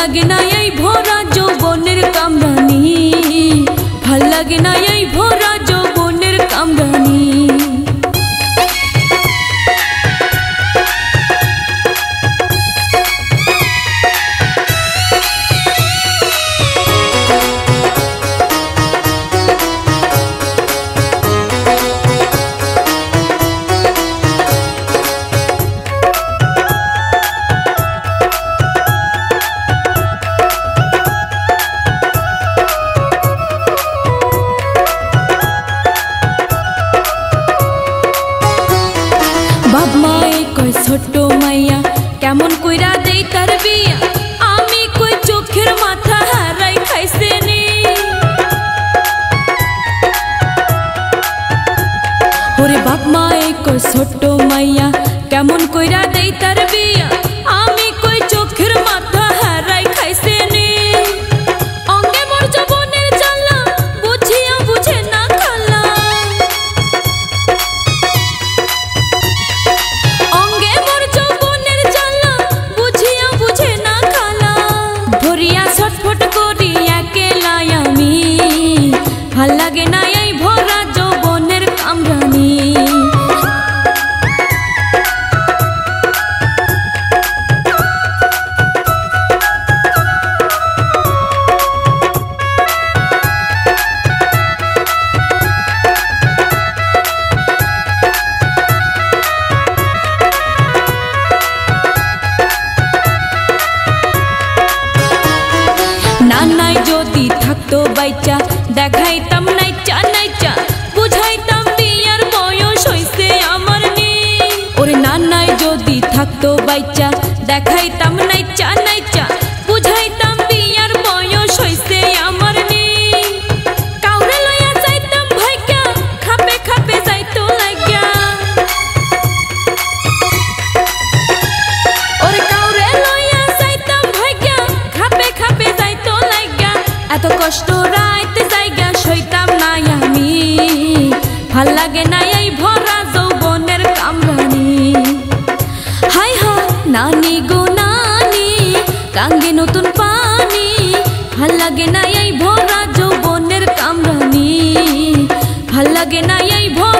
লাগে না এই ভরা যৌবনের কামরানি, ভাল লাগে না এই ভরা যৌবনের কামরানি। बाप माए कोई छोटो माइया केमन कइरा देई तार बिया, आमी कोई चोखेर माथा हाराई खाइसे नी। ओरे बाप माए कोई छोटो माइया केमन कइरा देई तार बिया, आमी कोई चोखेर माथा हाराई खाइसे नी। अंगे मोर जबনের জ্বালা বুঝিয়া বুঝে না খালা, अंगे मोर जबনের জ্বালা বুঝিয়া বুঝে না খালা। ভরিয়া ছটফট করি একলা আমি, ভাল লাগে না এই ভরা যৌবনের কামরানি। नानाई जोदी थाकतो बाइचा देखाइताम नाइचा नाइचा, बुझाइताम बियार बयस हइছে आमार नी। ओरे नानाई जोदी थाकतो बाइचा देखाइताम नाइचा नाइचा, बुझाइताम बियार बयस हइছে आमार नी। काउरे लइया जाइताम भाइगा खापे खापे जाइतो लाग्या, ओरे काउरे लइया जाइताम भाइगा खापे खापे जाइतो लाग्या। एत कष्ट राइते जायगा सইতাম না আমি, ভাল লাগে না এই ভরা যৌবনের কামরানি। হাই হাই নানি গো নানি কাঙ্গে নতুন পানি, ভাল লাগে না এই ভরা যৌবনের কামরানি, ভাল লাগে না এই ভরা